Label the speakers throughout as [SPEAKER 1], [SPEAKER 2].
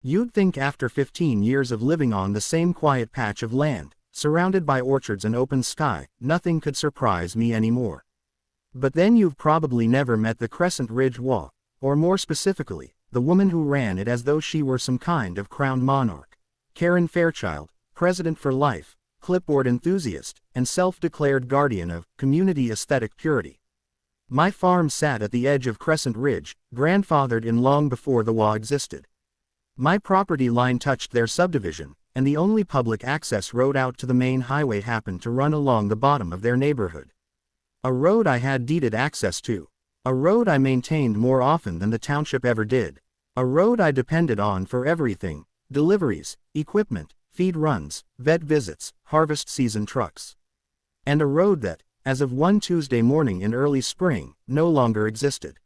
[SPEAKER 1] You'd think after 15 years of living on the same quiet patch of land, surrounded by orchards and open sky, nothing could surprise me anymore. But then you've probably never met the Crescent Ridge HOA, or more specifically, the woman who ran it as though she were some kind of crowned monarch. Karen Fairchild, president for life, clipboard enthusiast, and self-declared guardian of community aesthetic purity. My farm sat at the edge of Crescent Ridge, grandfathered in long before the HOA existed. My property line touched their subdivision, and the only public access road out to the main highway happened to run along the bottom of their neighborhood. A road I had deeded access to. A road I maintained more often than the township ever did. A road I depended on for everything: deliveries, equipment, feed runs, vet visits, harvest season trucks. And a road that, as of one Tuesday morning in early spring, no longer existed.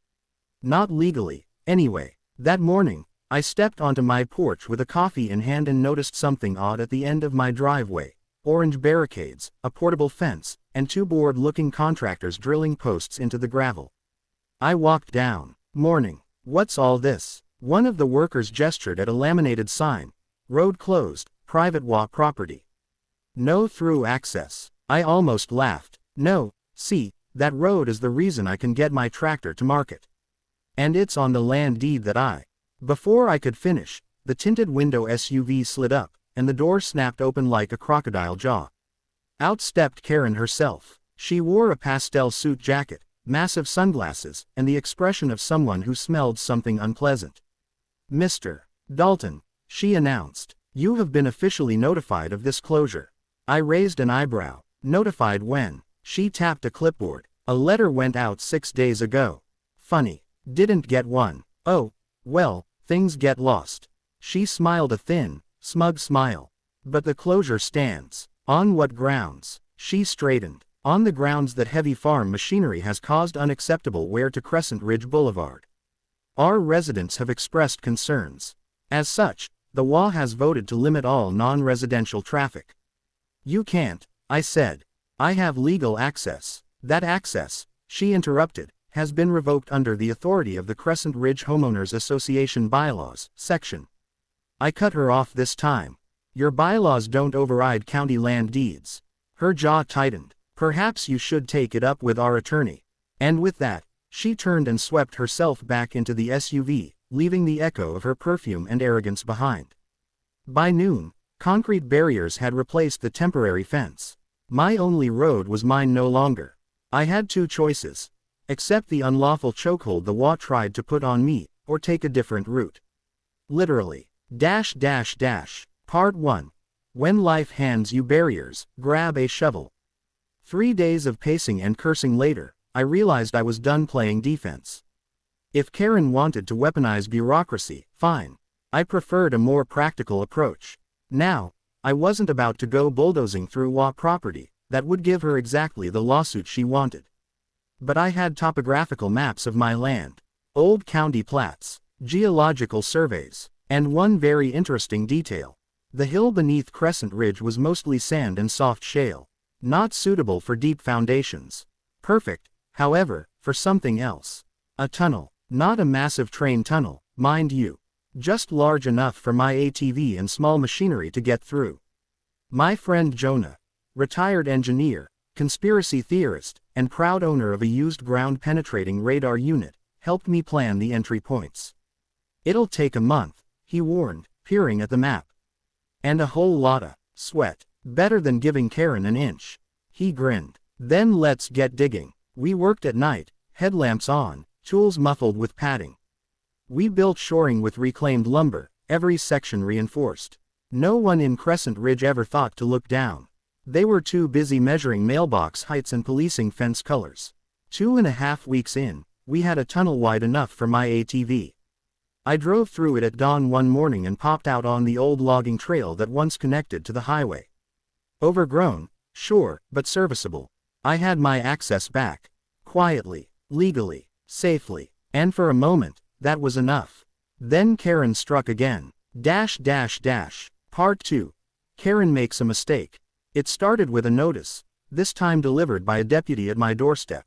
[SPEAKER 1] Not legally, anyway. That morning, I stepped onto my porch with a coffee in hand and noticed something odd at the end of my driveway: orange barricades, a portable fence, and two bored-looking contractors drilling posts into the gravel. I walked down. Morning. What's all this? One of the workers gestured at a laminated sign: road closed, private HOA property. No through access. I almost laughed. No, see, that road is the reason I can get my tractor to market. And it's on the land deed that I. Before I could finish, the tinted window SUV slid up, and the door snapped open like a crocodile jaw. Out stepped Karen herself. She wore a pastel suit jacket, massive sunglasses, and the expression of someone who smelled something unpleasant. "Mr. Dalton," she announced, "you have been officially notified of this closure." I raised an eyebrow. Notified when? She tapped a clipboard. "A letter went out 6 days ago." "Funny. Didn't get one." "Oh, well, things get lost." She smiled a thin, smug smile. "But the closure stands." "On what grounds?" She straightened. "On the grounds that heavy farm machinery has caused unacceptable wear to Crescent Ridge Boulevard. Our residents have expressed concerns. As such, the HOA has voted to limit all non-residential traffic." "You can't," I said. "I have legal access." "That access," she interrupted, "has been revoked under the authority of the Crescent Ridge Homeowners Association bylaws, section." I cut her off this time. "Your bylaws don't override county land deeds." Her jaw tightened. "Perhaps you should take it up with our attorney." And with that, she turned and swept herself back into the SUV, leaving the echo of her perfume and arrogance behind. By noon, concrete barriers had replaced the temporary fence. My only road was mine no longer. I had two choices: accept the unlawful chokehold the HOA tried to put on me, or take a different route. Literally. Part 1. When life hands you barriers, grab a shovel. 3 days of pacing and cursing later, I realized I was done playing defense. If Karen wanted to weaponize bureaucracy, fine. I preferred a more practical approach. Now, I wasn't about to go bulldozing through HOA property that would give her exactly the lawsuit she wanted. But I had topographical maps of my land, old county plats, geological surveys, and one very interesting detail. The hill beneath Crescent Ridge was mostly sand and soft shale, not suitable for deep foundations. Perfect, however, for something else. A tunnel. Not a massive train tunnel, mind you. Just large enough for my ATV and small machinery to get through. My friend Jonah, retired engineer, conspiracy theorist, and proud owner of a used ground-penetrating radar unit, helped me plan the entry points. "It'll take a month," he warned, peering at the map. "And a whole lotta sweat. Better than giving Karen an inch." He grinned. "Then let's get digging." We worked at night, headlamps on, tools muffled with padding. We built shoring with reclaimed lumber, every section reinforced. No one in Crescent Ridge ever thought to look down. They were too busy measuring mailbox heights and policing fence colors. 2.5 weeks in, we had a tunnel wide enough for my ATV. I drove through it at dawn one morning and popped out on the old logging trail that once connected to the highway. Overgrown, sure, but serviceable. I had my access back. Quietly, legally, safely, and for a moment, that was enough. Then Karen struck again. Part 2. Karen makes a mistake. It started with a notice, this time delivered by a deputy at my doorstep.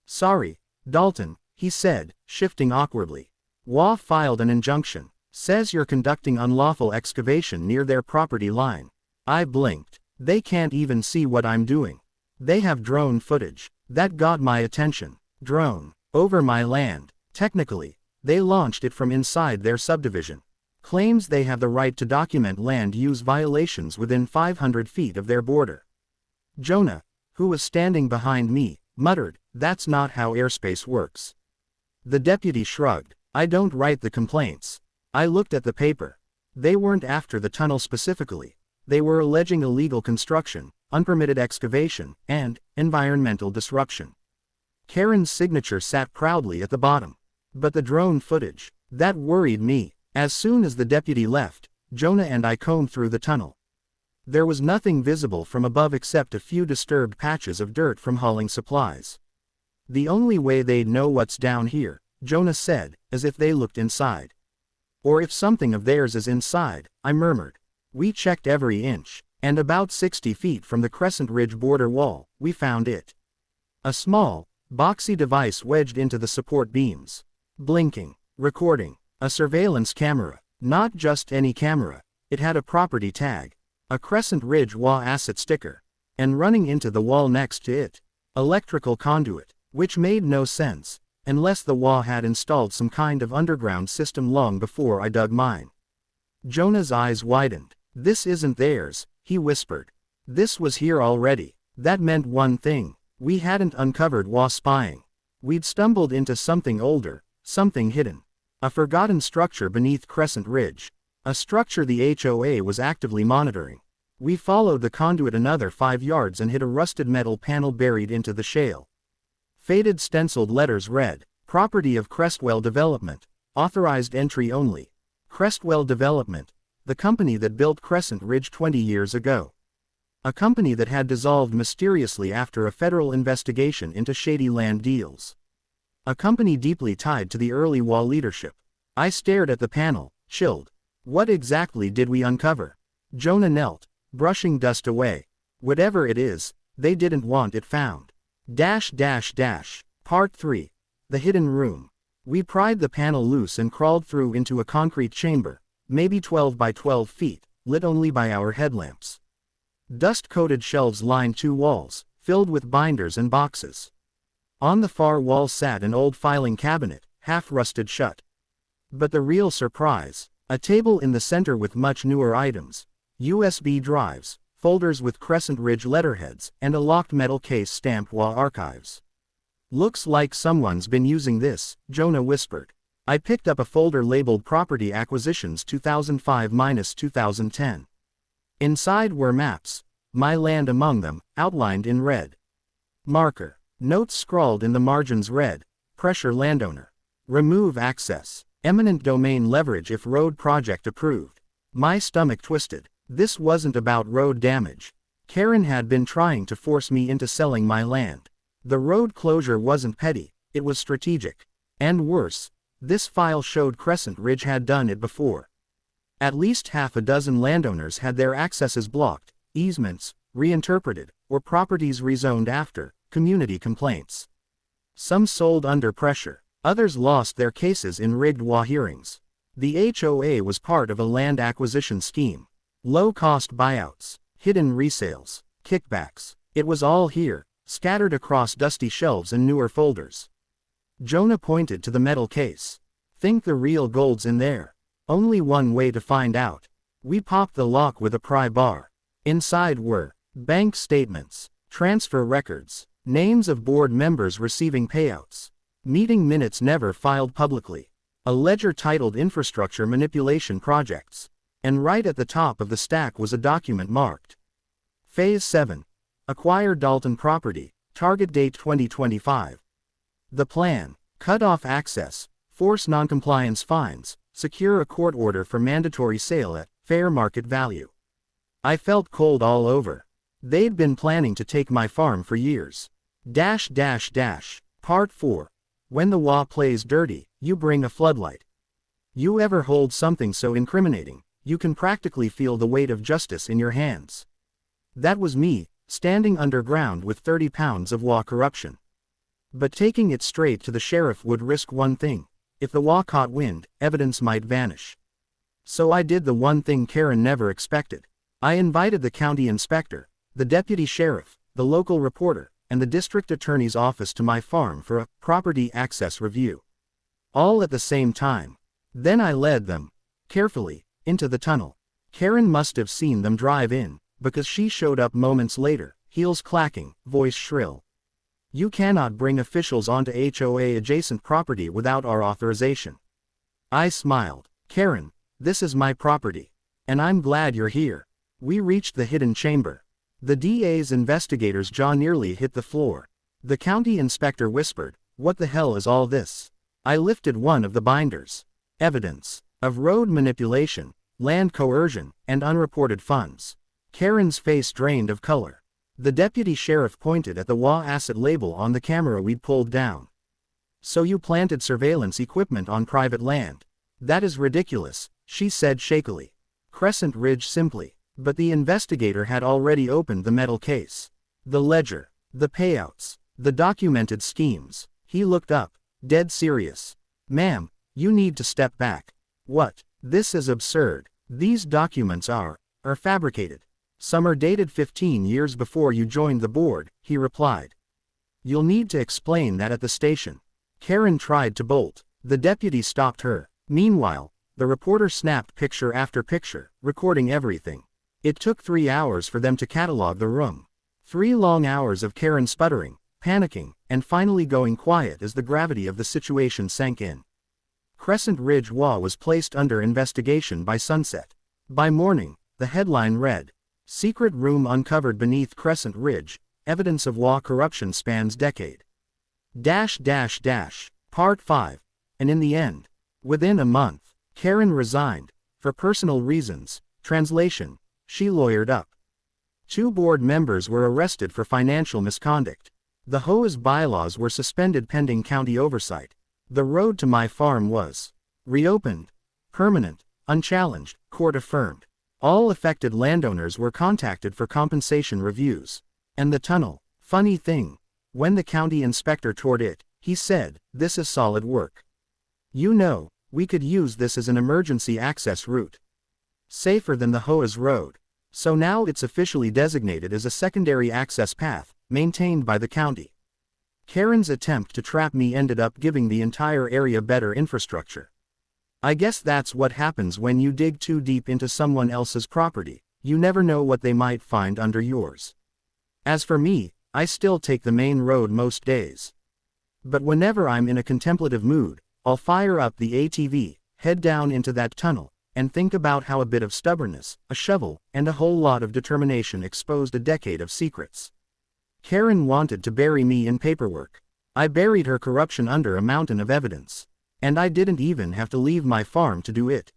[SPEAKER 1] "Sorry, Dalton," he said, shifting awkwardly. "HOA filed an injunction. Says you're conducting unlawful excavation near their property line. I blinked. They can't even see what I'm doing. They have drone footage. That got my attention. Drone. Over my land. Technically, they launched it from inside their subdivision. Claims they have the right to document land use violations within 500 feet of their border. Jonah, who was standing behind me, muttered, "That's not how airspace works." The deputy shrugged. "I don't write the complaints." I looked at the paper. They weren't after the tunnel specifically. They were alleging illegal construction, unpermitted excavation, and environmental disruption. Karen's signature sat proudly at the bottom. But the drone footage, that worried me. As soon as the deputy left, Jonah and I combed through the tunnel. There was nothing visible from above except a few disturbed patches of dirt from hauling supplies. "The only way they'd know what's down here," Jonah said, as if they looked inside. "Or if something of theirs is inside," I murmured. We checked every inch, and about 60 feet from the Crescent Ridge border wall, we found it. A small, boxy device wedged into the support beams. Blinking. Recording. A surveillance camera. Not just any camera. It had a property tag. A Crescent Ridge HOA asset sticker. And running into the wall next to it, electrical conduit, which made no sense, unless the HOA had installed some kind of underground system long before I dug mine. Jonah's eyes widened. "This isn't theirs," he whispered. "This was here already." That meant one thing. We hadn't uncovered HOA spying. We'd stumbled into something older, something hidden. A forgotten structure beneath Crescent Ridge. A structure the HOA was actively monitoring. We followed the conduit another 5 yards and hit a rusted metal panel buried into the shale. Faded stenciled letters read, "Property of Crestwell Development. Authorized entry only." Crestwell Development. The company that built Crescent Ridge 20 years ago. A company that had dissolved mysteriously after a federal investigation into shady land deals. A company deeply tied to the early HOA leadership. I stared at the panel, chilled. What exactly did we uncover? Jonah knelt, brushing dust away. Whatever it is, they didn't want it found. Part 3. The Hidden Room. We pried the panel loose and crawled through into a concrete chamber, maybe 12 by 12 feet, lit only by our headlamps. Dust-coated shelves lined 2 walls, filled with binders and boxes. On the far wall sat an old filing cabinet, half rusted shut. But the real surprise, a table in the center with much newer items, USB drives, folders with Crescent Ridge letterheads, and a locked metal case stamped HOA Archives. "Looks like someone's been using this," Jonah whispered. I picked up a folder labeled Property Acquisitions 2005-2010. Inside were maps, my land among them, outlined in red. Marker. Notes scrawled in the margins read, "Pressure landowner. Remove access. Eminent domain leverage if road project approved." My stomach twisted. This wasn't about road damage. Karen had been trying to force me into selling my land. The road closure wasn't petty, it was strategic. And worse, this file showed Crescent Ridge had done it before. At least half a dozen landowners had their accesses blocked, easements reinterpreted, or properties rezoned after community complaints. Some sold under pressure, others lost their cases in rigged HOA hearings. The HOA was part of a land acquisition scheme. Low-cost buyouts, hidden resales, kickbacks. It was all here, scattered across dusty shelves and newer folders. Jonah pointed to the metal case. "Think the real gold's in there. Only one way to find out." We popped the lock with a pry bar. Inside were bank statements, transfer records, names of board members receiving payouts, meeting minutes never filed publicly, a ledger titled Infrastructure Manipulation Projects, and right at the top of the stack was a document marked Phase 7. Acquire Dalton Property, target date 2025. The plan: cut off access, force noncompliance fines, secure a court order for mandatory sale at fair market value. I felt cold all over. They'd been planning to take my farm for years. Part 4. When the HOA plays dirty, you bring a floodlight. You ever hold something so incriminating, you can practically feel the weight of justice in your hands? That was me, standing underground with 30 pounds of HOA corruption. But taking it straight to the sheriff would risk one thing. If the HOA caught wind, evidence might vanish. So I did the one thing Karen never expected. I invited the county inspector, the deputy sheriff, the local reporter, and the district attorney's office to my farm for a property access review. All at the same time. Then I led them, carefully, into the tunnel. Karen must have seen them drive in, because she showed up moments later, heels clacking, voice shrill. You cannot bring officials onto HOA adjacent property without our authorization. I smiled. Karen, this is my property. And I'm glad you're here. We reached the hidden chamber. The DA's investigator's jaw nearly hit the floor. The county inspector whispered, "What the hell is all this?" I lifted one of the binders. Evidence of road manipulation, land coercion, and unreported funds. Karen's face drained of color. The deputy sheriff pointed at the HOA asset label on the camera we'd pulled down. "So you planted surveillance equipment on private land? That is ridiculous," she said shakily. Crescent Ridge simply. But the investigator had already opened the metal case. The ledger, the payouts, the documented schemes. He looked up, dead serious. "Ma'am, you need to step back. What? This is absurd. These documents are fabricated. Some are dated 15 years before you joined the board," he replied. "You'll need to explain that at the station." Karen tried to bolt. The deputy stopped her. Meanwhile, the reporter snapped picture after picture, recording everything. It took 3 hours for them to catalog the room. 3 long hours of Karen sputtering, panicking, and finally going quiet as the gravity of the situation sank in. Crescent Ridge HOA was placed under investigation by sunset. By morning, the headline read, "Secret Room Uncovered Beneath Crescent Ridge, Evidence of HOA Corruption Spans Decade." Part 5. And in the end, within a month, Karen resigned, for personal reasons. Translation. She lawyered up. 2 board members were arrested for financial misconduct. The HOA's bylaws were suspended pending county oversight. The road to my farm was reopened. Permanent, unchallenged, court affirmed. All affected landowners were contacted for compensation reviews. And the tunnel, funny thing. When the county inspector toured it, he said, "This is solid work. You know, we could use this as an emergency access route. Safer than the HOA's road." So now it's officially designated as a secondary access path, maintained by the county. Karen's attempt to trap me ended up giving the entire area better infrastructure. I guess that's what happens when you dig too deep into someone else's property. You never know what they might find under yours. As for me, I still take the main road most days. But whenever I'm in a contemplative mood, I'll fire up the ATV, head down into that tunnel, and think about how a bit of stubbornness, a shovel, and a whole lot of determination exposed a decade of secrets. Karen wanted to bury me in paperwork. I buried her corruption under a mountain of evidence. And I didn't even have to leave my farm to do it.